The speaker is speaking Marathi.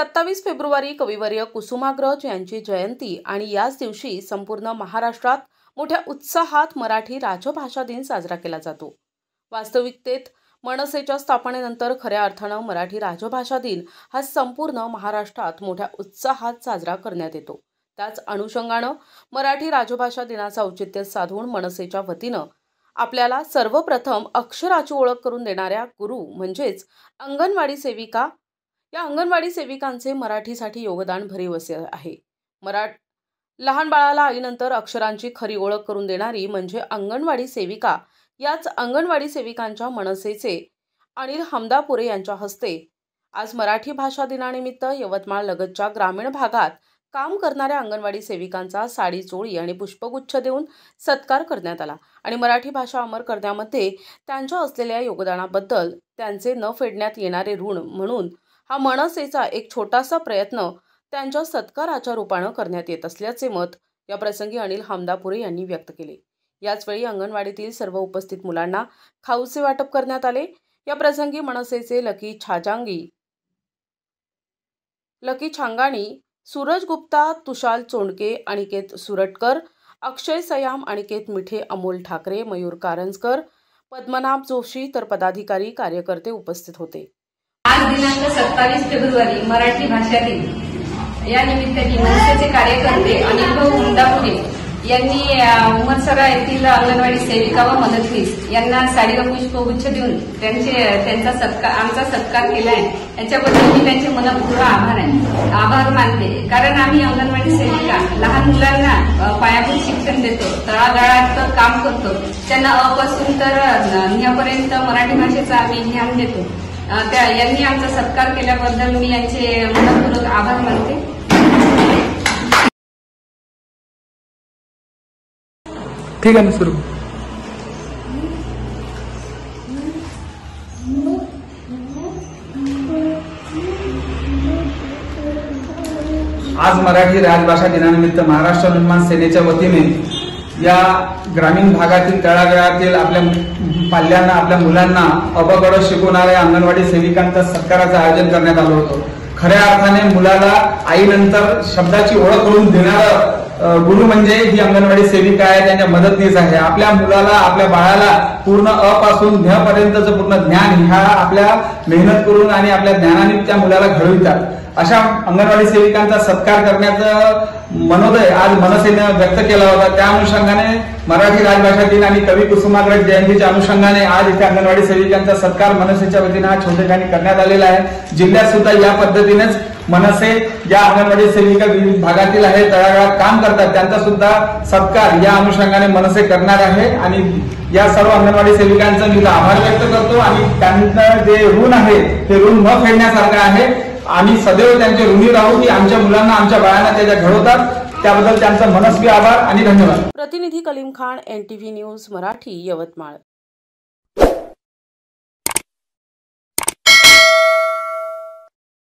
27 फेब्रुवारी कविवर्य कुसुमाग्रज यांची जयंती आणि याच दिवशी संपूर्ण महाराष्ट्रात मोठ्या उत्साहात मराठी राजभाषा दिन साजरा केला जातो। वास्तविकतेत मनसेच्या स्थापनेनंतर खऱ्या अर्थानं मराठी राजभाषा दिन हा संपूर्ण महाराष्ट्रात मोठ्या उत्साहात साजरा करण्यात येतो। त्याच अनुषंगानं मराठी राजभाषा दिनाचं औचित्य साधून मनसेच्या वतीनं आपल्याला सर्वप्रथम अक्षराची ओळख करून देणाऱ्या गुरु म्हणजेच अंगणवाडी सेविका या अंगणवाडी सेविकांचे मराठीसाठी योगदान भरीव असे आहे। लहान बाळाला आईनंतर अक्षरांची खरी ओळख करून देणारी म्हणजे अंगणवाडी सेविका। याच अंगणवाडी सेविकांच्या मनसेचे अनिल हमदापुरे यांच्या हस्ते आज मराठी भाषा दिनानिमित्त यवतमाळ लगतच्या ग्रामीण भागात काम करणाऱ्या अंगणवाडी सेविकांचा साडी चोळी आणि पुष्पगुच्छ देऊन सत्कार करण्यात आला आणि मराठी भाषा अमर करण्यामध्ये त्यांच्या असलेल्या योगदानाबद्दल त्यांचे न फेडण्यात येणारे ऋण म्हणून हा मनसेचा एक छोटासा प्रयत्न त्यांच्या सत्काराच्या रूपाने करण्यात येत असल्याचे मत या प्रसंगी अनिल हमदापुरे यांनी व्यक्त केले। याचवेळी अंगणवाडीतील सर्व उपस्थित मुलांना खाऊचे वाटप करण्यात आले। या प्रसंगी मनसेचे लकी छांगाणी, सूरज गुप्ता, तुषार चोंडके, अनिकेत सुरटकर, अक्षय सयाम, अनिकेत मिठे, अमोल ठाकरे, मयूर कारंजकर, पद्मनाभ जोशी तर पदाधिकारी कार्यकर्ते उपस्थित होते। आज दिनांक 27 फेब्रुवारी मराठी भाषा दिन या निमित्ताने मनसेचे कार्यकर्ते अनिल हमदापुरे यांनी उमरसरा येथील अंगणवाडी सेविका व मदतनीस यांना साडी व पुष्पगुच्छ देऊन आमचा सत्कार केला आहे। याच्याबद्दल मी त्यांचे मनपूर्वक आभार मानते। कारण आम्ही अंगणवाडी सेविका लहान मुलांना पायाभूत शिक्षण देतो, तळागाळात काम करतो, त्यांना अ पासून तर न्यापर्यंत मराठी भाषेचा आम्ही ज्ञान देतो। यांनी आमचा सत्कार केल्याबद्दल मी यांचे मनपूर्वक आभार मानते। ठीक आहे, सुरू। आज मराठी राजभाषा दिनानिमित्त महाराष्ट्र निर्माण सेनेच्या वतीने या ग्रामीण भागातील तळागाळातील आपल्या पाल्यांना, आपल्या मुलांना अबगड शिकवणाऱ्या अंगणवाडी सेविकांच्या सत्काराचं आयोजन करण्यात आलं होतं। खऱ्या अर्थाने मुलाला आईनंतर शब्दाची ओळख करून देणारं गुरु म्हणजे ही अंगणवाडी सेविका आहे, त्यांच्या मदतनीस आहे। आपल्या मुलाला, आपल्या बाळाला पूर्ण अ पासून ध्य पर्यंतचं पूर्ण ज्ञान ह्या आपल्या मेहनत करून आणि आपल्या ज्ञानाने त्या मुलाला घडवितात। अशा अंगणवाडी सेविकांचा सत्कार करण्याचं मनोदय आज मनसेने व्यक्त केला होता। त्या अनुषंगाने मराठी राजभाषा दिन आणि कवी कुसुमाग्रज जयंतीच्या अनुषंगाने आज इथे अंगणवाडी सेविकांचा सत्कार मनसेच्या वतीने आज छोटेखानी करण्यात आलेला आहे। जिल्ह्यात सुद्धा या पद्धतीनेच मनसे या अंगणवाडी सेविका विविध भागातील आहे, तळागाळात काम करतात, त्यांचा सुद्धा सत्कार या अनुषंगाने मनसे करणार आहे। आणि या सर्व अंगणवाडी सेविकांचा मी आभार व्यक्त करतो आणि त्यांचं जे ऋण आहे ते ऋण न फेडण्यासारखं आहे। आम्ही सदैव त्यांचे ऋणी राहू की आमच्या मुलांना, आमच्या बाळांना त्याच्या घडवतात, त्याबद्दल त्यांचा मनस्वी आभार आणि धन्यवाद। प्रतिनिधी कलीम खान, NTV न्यूज मराठी, यवतमाळ।